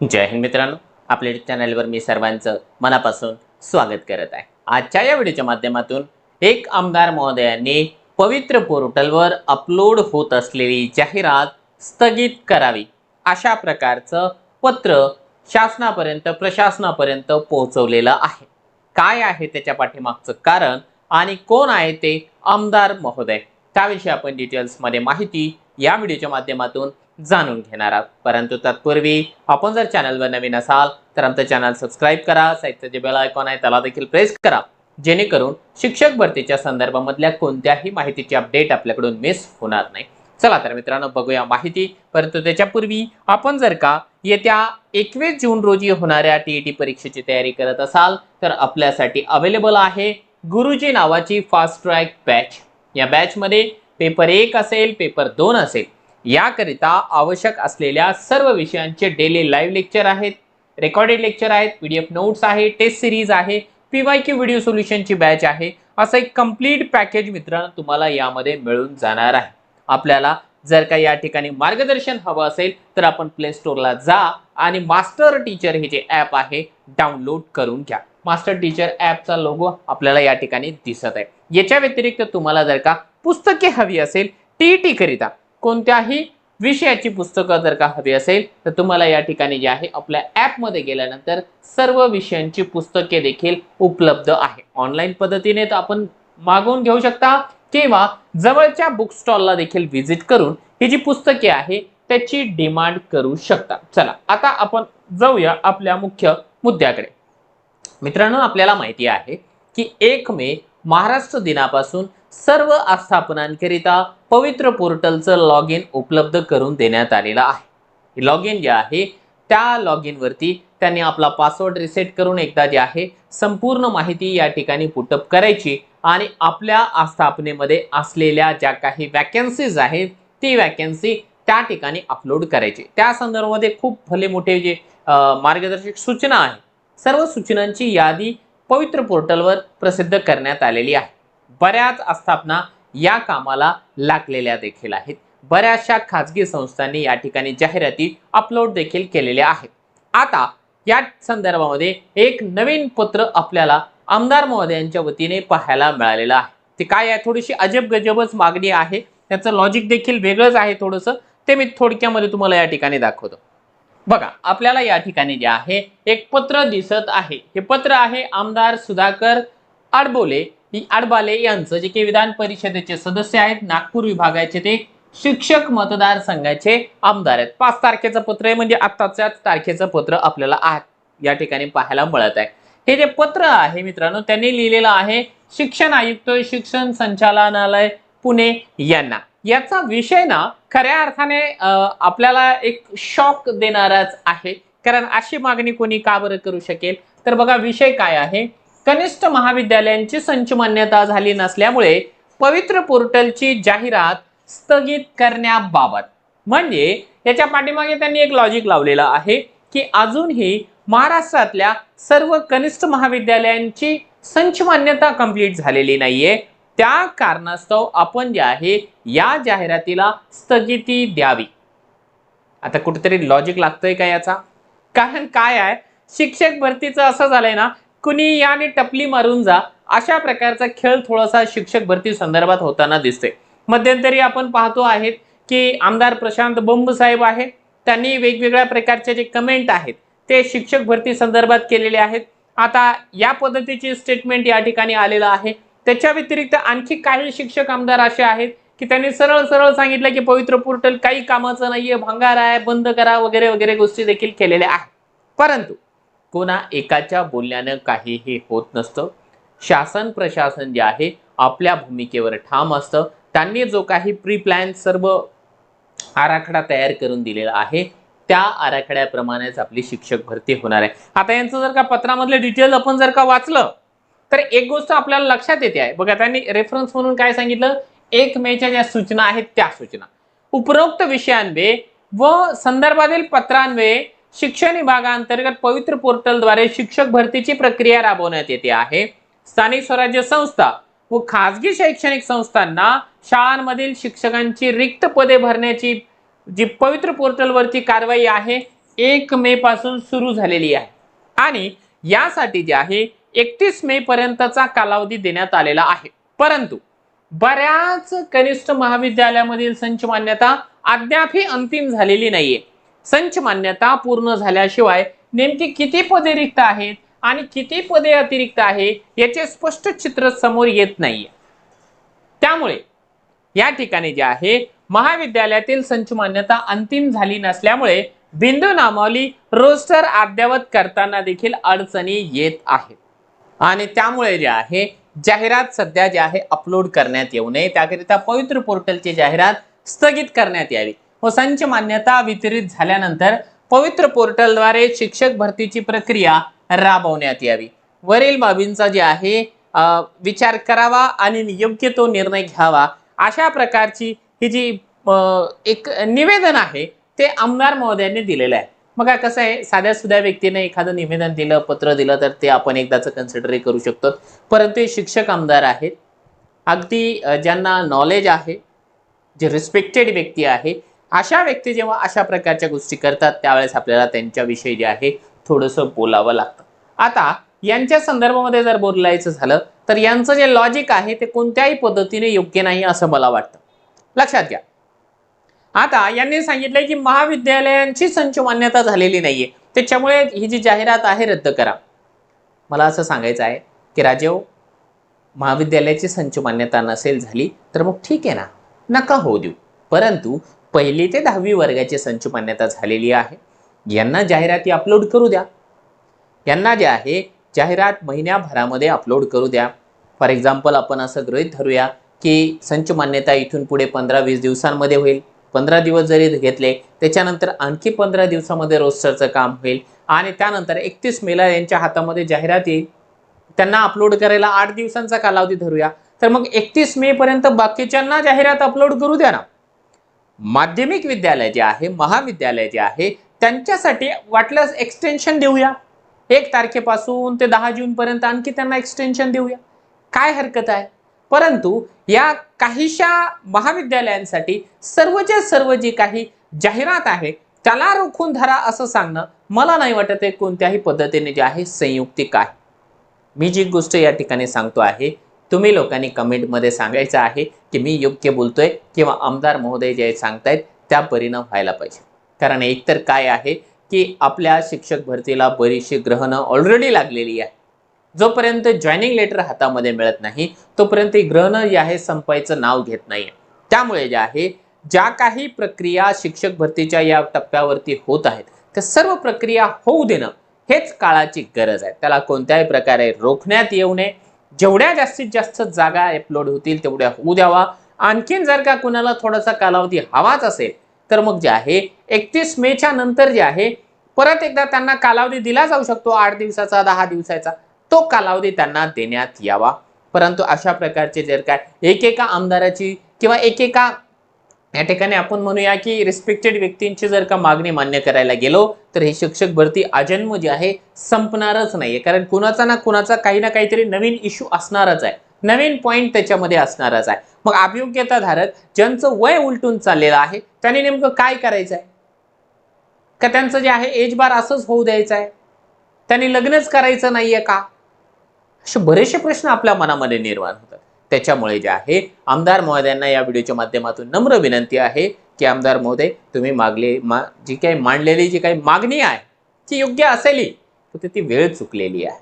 जय हिंद मित्रांनो, आपल्या चॅनलवर मी सर्वांचं मनापासून स्वागत करत आहे। आजच्या या व्हिडिओच्या माध्यमातून एक आमदार महोदयांनी पवित्र पोर्टलवर अपलोड होत असलेली जाहिरात स्थगित करावी अशा प्रकारचं पत्र शासनापर्यंत प्रशासनापर्यंत पोहोचवलेलं आहे। काय आहे त्याच्या पाठीमागचं कारण आणि कोण आहे ते आमदार महोदय, त्याविषयी आपण डिटेल्समध्ये माहिती या व्हिडिओच्या माध्यमातून जाणून घेणार आहोत। परंतु तत्पूर्वी आपण जर चॅनलवर नवीन असाल तर आमचं चॅनल सबस्क्राईब करा, साईडचं जे बेल आयकॉन आहे त्याला देखील प्रेस करा, जेणेकरून शिक्षक भरतीच्या संदर्भामधल्या कोणत्याही माहितीची अपडेट आपल्याकडून मिस होणार नाही। चला तर मित्रांनो, बघूया माहिती। परंतु त्याच्यापूर्वी आपण जर का येत्या 21 जून रोजी होणाऱ्या टीईटी परीक्षेची तयारी करत असाल तर आपल्यासाठी अवेलेबल आहे गुरुजी नावाची फास्ट ट्रॅक बॅच। या बॅचमध्ये पेपर 1 असेल, पेपर 2 असेल, याकरिता आवश्यक असलेल्या सर्व विषयांचे डेली लाईव्ह लेक्चर आहेत, रेकॉर्डेड लेक्चर आहेत, पीडीएफ नोट्स आहे, टेस्ट सिरीज आहे, पीवायक्यू व्हिडिओ सोल्युशनची बॅच आहे। असं एक कंप्लीट पॅकेज मित्रांनो तुम्हाला यामध्ये मिळून जाणार आहे। आपल्याला जर का या ठिकाणी मार्गदर्शन हवं असेल तर आपण प्ले स्टोअरला जा आणि मास्टर टीचर हे जे ॲप आहे डाउनलोड करून घ्या। मास्टर टीचर ॲपचा लोगो आपल्याला या ठिकाणी दिसत आहे। याच्या व्यतिरिक्त तुम्हाला जर का पुस्तके हवी असेल टीईटी करिता, कोणत्याही विषयाची पुस्तकं जर का हवी असेल तर तुम्हाला या ठिकाणी जे आहे आपल्या ॲपमध्ये गेल्यानंतर सर्व विषयांची पुस्तके देखील उपलब्ध आहे। ऑनलाईन पद्धतीने तर आपण मागवून घेऊ शकता किंवा जवळच्या बुक स्टॉलला देखील व्हिजिट करून ही जी पुस्तके आहे त्याची डिमांड करू शकता। चला आता आपण जाऊया आपल्या मुख्य मुद्द्याकडे। मित्रांनो, आपल्याला माहिती आहे की 1 मे महाराष्ट्र दिनापासून सर्व आस्थापनांकरिता पवित्र पोर्टलचं लॉग इन उपलब्ध करून देण्यात आलेलं आहे। लॉग इन जे आहे त्या लॉग इन वरती त्यांनी आपला पासवर्ड रिसेट करून एकदा जे आहे संपूर्ण माहिती या ठिकाणी पुटअप करायची आणि आपल्या आस्थापनेमध्ये असलेल्या ज्या काही वॅकन्सीज आहेत ती वॅकन्सी त्या ठिकाणी अपलोड करायची। त्या संदर्भामध्ये खूप भले मोठे जे मार्गदर्शक सूचना आहे, सर्व सूचनांची यादी पवित्र पोर्टलवर प्रसिद्ध करण्यात आलेली आहे। बऱ्याच आस्थापना या कामाला लागलेल्या देखील आहेत। बऱ्याचशा खाजगी संस्थांनी या ठिकाणी जाहिराती अपलोड देखील केलेल्या आहेत। आता या संदर्भामध्ये एक नवीन पत्र आपल्याला आमदार महोदयांच्या वतीने पाहायला मिळालेलं आहे। ते काय आहे, थोडीशी अजब गजबच मागणी आहे, त्याचं लॉजिक देखील वेगळंच आहे थोडंसं, ते मी थोडक्यामध्ये तुम्हाला या ठिकाणी दाखवतो। बघा, आपल्याला या ठिकाणी जे आहे एक पत्र दिसत आहे। हे पत्र आहे आमदार सुधाकर आडबाले यांचं, जे की विधान परिषदेचे सदस्य आहेत, नागपूर विभागाचे ते शिक्षक मतदारसंघाचे आमदार आहेत। 5 तारखेचं पत्र आहे, म्हणजे आत्ताच्याच तारखेचं पत्र आपल्याला या ठिकाणी पाहायला मिळत आहे। हे जे पत्र आहे मित्रांनो, त्यांनी लिहिलेलं आहे शिक्षण आयुक्त शिक्षण संचालनालय पुणे यांना। याचा विषय ना खऱ्या अर्थाने आपल्याला एक शॉक देणाराच आहे, कारण अशी मागणी कोणी का बरं करू शकेल। तर बघा विषय काय आहे, कनिष्ठ महाविद्यालयांची संच मान्यता झाली नसल्यामुळे पवित्र पोर्टलची जाहिरात स्थगित करण्याबाबत। म्हणजे याच्या पाठीमागे त्यांनी एक लॉजिक लावलेलं आहे की अजूनही महाराष्ट्रातल्या सर्व कनिष्ठ महाविद्यालयांची संच मान्यता कंप्लीट झालेली नाहीये, त्या कारणास्तव आपण जे आहे या जाहिरातीला स्थगिती द्यावी। आता कुठेतरी लॉजिक लागतंय का याचा? कारण काय आहे, शिक्षक भरतीचं असं झालंय ना, कुणी याने टपली मारून जा अशा प्रकारचा खेळ थोडासा शिक्षक भरती संदर्भात होताना दिसतोय। मध्यंतरी आपण पाहतो आहेत की आमदार प्रशांत बंब साहेब आहे, त्यांनी वेगवेगळ्या प्रकारचे जे कमेंट आहेत ते शिक्षक भरती संदर्भात केलेले आहेत। आता या पद्धतीची स्टेटमेंट या ठिकाणी आलेलं आहे। त्याच्या व्यतिरिक्त आणखी काही शिक्षक आमदार असे आहेत की त्यांनी सरळ सरळ सांगितलं की पवित्र पोर्टल काही कामाचं नाहीये, भंगार आहे, बंद करा वगैरे वगैरे गोष्टी देखील केलेल्या आहेत। परंतु कोणा एकाच्या बोलण्यानं काहीही होत नसतं। शासन प्रशासन जे आहे आपल्या भूमिकेवर ठाम असतं। त्यांनी जो काही प्री प्लॅन सर्व आराखडा तयार करून दिलेला आहे त्या आराखड्याप्रमाणेच आपली शिक्षक भरती होणार आहे। आता यांचं जर का पत्रामधले डिटेल आपण जर का वाचलं तर एक गोष्ट आपल्याला लक्षात येते आहे। बघा, त्यांनी रेफरन्स म्हणून काय सांगितलं, 1 मेच्या ज्या सूचना आहेत त्या सूचना उपरोक्त विषयांवे व संदर्भातील पत्रांवे शिक्षण विभागांतर्गत पवित्र पोर्टलद्वारे शिक्षक भरतीची प्रक्रिया राबवण्यात येते आहे। स्थानिक स्वराज्य संस्था व खाजगी शैक्षणिक संस्थांना शाळांमधील शिक्षकांची रिक्त पदे भरण्याची जी पवित्र पोर्टलवरती कारवाई आहे 1 मे पासून सुरू झालेली आहे आणि यासाठी जे आहे 31 मे पर्यंतचा कालावधी देण्यात आलेला आहे. परंतु बऱ्याच कनिष्ठ महाविद्यालयामधील संच मान्यता अद्यापही अंतिम झालेली नाहीये. संच मान्यता पूर्ण झाल्याशिवाय नेमकी किती पदे रिक्त आहेत आणि किती पदे अतिरिक्त आहे याचे स्पष्ट चित्र समोर येत नाहीये. त्यामुळे या ठिकाणी जे आहे महाविद्यालयातील संच मान्यता अंतिम झाली नसल्यामुळे बिंदू नामावली रोस्टर अद्ययावत करताना देखील अडचणी येत आहेत आणि त्यामुळे जे आहे जाहिरात सध्या जे आहे अपलोड करण्यात येऊ नये त्याकरिता पवित्र पोर्टलची जाहिरात स्थगित करण्यात यावी व संच मान्यता वितरित झाल्यानंतर पवित्र पोर्टलद्वारे शिक्षक भरतीची प्रक्रिया राबवण्यात यावी. वरील बाबींचा जे आहे विचार करावा आणि योग्य तो निर्णय घ्यावा अशा प्रकारची ही जी एक निवेदन आहे ते आमदार महोदयांनी दिलेलं आहे. मग कसं आहे साध्या सुध्या व्यक्तीने एखादं निवेदन दिलं पत्र दिलं तर ते आपण एकदाच कन्सिडर करू शकतो. परंतु हे शिक्षक आमदार आहेत अगदी ज्यांना नॉलेज आहे जे रिस्पेक्टेड व्यक्ती आहे अशा व्यक्ती जेव्हा अशा प्रकारच्या गोष्टी करतात त्यावेळेस आपल्याला त्यांच्याविषयी जे आहे थोडंसं बोलावं लागतं. आता यांच्या संदर्भामध्ये जर बोलायचं झालं तर यांचं जे लॉजिक आहे ते कोणत्याही पद्धतीने योग्य नाही असं मला वाटतं. लक्षात घ्या. आता यांनी सांगितलंय की महाविद्यालयांची संच मान्यता झालेली नाहीये त्याच्यामुळे ही जी जाहिरात आहे रद्द करा. मला असं सांगायचं आहे की राजेव महाविद्यालयाची संच मान्यता नसेल झाली तर मग ठीक आहे ना नका होऊ देऊ. परंतु 1ली ते 10वी वर्गाची संच मान्यता झालेली आहे यांना जाहिराती अपलोड करू द्या. यांना जे आहे जाहिरात महिन्याभरामध्ये अपलोड करू द्या. फॉर एक्झाम्पल आपण असं गृहीत धरूया की संच मान्यता इथून पुढे 15-20 दिवसांमध्ये होईल. 15 दिवस जरी घेतले त्याच्यानंतर आणखी 15 दिवसामध्ये रोस्टरचं काम होईल आणि त्यानंतर 31 मेला यांच्या हातामध्ये जाहिरात येईल. त्यांना अपलोड करायला 8 दिवसांचा कालावधी धरूया तर मग 31 मे पर्यंत बाकीच्यांना जाहिरात अपलोड करू द्या ना. माध्यमिक विद्यालय जे आहे महाविद्यालय जे आहे त्यांच्यासाठी वाटल्यास एक्सटेन्शन देऊया. 1 तारखेपासून ते 10 जून पर्यंत आणखी त्यांना एक्सटेन्शन देऊया. काय हरकत आहे. परंतु या काहीशा महाविद्यालयांसाठी सर्वच्या सर्व जी काही जाहिरात आहे त्याला रोखून धरा असं सांगणं मला नाही वाटत आहे कोणत्याही पद्धतीने जे आहे संयुक्तिक आहे. मी जी गोष्ट या ठिकाणी सांगतो आहे तुम्ही लोकांनी कमेंटमध्ये सांगायचं आहे की मी योग्य बोलतोय किंवा आमदार महोदय जे सांगतायत त्या परिणाम व्हायला पाहिजे. कारण एकतर काय आहे की आपल्या शिक्षक भरतीला बरीचशी ग्रहणं ऑलरेडी लागलेली आहे. जोपर्यंत जॉईनिंग लेटर हातामध्ये मिळत नाही तोपर्यंत ग्रहणं जे आहे संपायचं नाव घेत नाही. त्यामुळे जे आहे ज्या काही प्रक्रिया शिक्षक भरतीच्या या टप्प्यावरती होत आहेत त्या सर्व प्रक्रिया होऊ देणं हेच काळाची गरज आहे. त्याला कोणत्याही प्रकारे रोखण्यात येऊ नये. जेवढ्या जास्तीत जास्त जागा अपलोड होतील तेवढ्या होऊ द्यावा. आणखीन जर का कुणाला थोडासा कालावधी हवाच असेल तर मग जे आहे 31 मेच्या नंतर जे आहे परत एकदा त्यांना कालावधी दिला जाऊ शकतो 8 दिवसाचा 10 दिवसाचा तो कालावधी त्यांना देण्यात यावा. परंतु अशा प्रकारचे जर काय एकेका आमदाराची किंवा एकेका या ठिकाणी आपण म्हणूया की रिस्पेक्टेड व्यक्तींची जर का मागणी मान्य करायला गेलो तर ही शिक्षक भरती आजन्म जी आहे संपणारच नाहीये. कारण कुणाचा ना कुणाचा काही ना काहीतरी नवीन इश्यू असणारच आहे. नवीन पॉइंट त्याच्यामध्ये असणारच आहे. मग अभियोग्यता धारक ज्यांचं वय उलटून चाललेलं आहे त्यांनी नेमकं काय करायचं आहे का त्यांचं जे आहे एज बार असंच होऊ द्यायचं आहे. त्यांनी लग्नच करायचं नाहीये का असे बरेचसे प्रश्न आपल्या मनामध्ये निर्माण होतात. त्याच्यामुळे जे आहे आमदार महोदयांना या व्हिडिओच्या माध्यमातून नम्र विनंती आहे की आमदार महोदय तुम्ही जी काही मांडलेली जी काही मागणी आहे ती योग्य असेल तर ती वेळ चुकलेली आहे.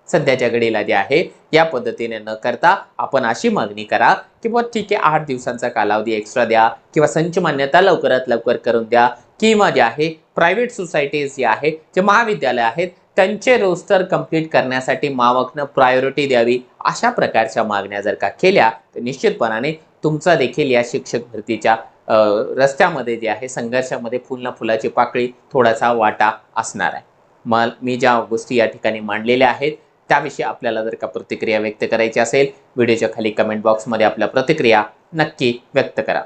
सध्याच्या घडीला जे आहे या पद्धतीने न करता आपण अशी मागणी करा की बुवा ठीक आहे 8 दिवसांचा कालावधी एक्स्ट्रा द्या किंवा संच मान्यता लवकरात लवकर करून द्या किंवा जे आहे प्रायव्हेट सोसायटीज जे आहे जे महाविद्यालय आहेत त्यांचे रोस्टर कंप्लीट करण्यासाठी मावकनं प्रायोरिटी द्यावी. अशा प्रकारच्या मागण्या जर का केल्या तर निश्चितपणाने तुमचा देखील या शिक्षक भरतीच्या रस्त्यामध्ये जे आहे संघर्षामध्ये फुलाची पाकळी थोडासा वाटा असणार आहे. मी ज्या गोष्टी या ठिकाणी मांडलेल्या आहेत त्याविषयी आपल्याला जर का प्रतिक्रिया व्यक्त करायची असेल व्हिडिओच्या खाली कमेंट बॉक्समध्ये आपल्या प्रतिक्रिया नक्की व्यक्त करा.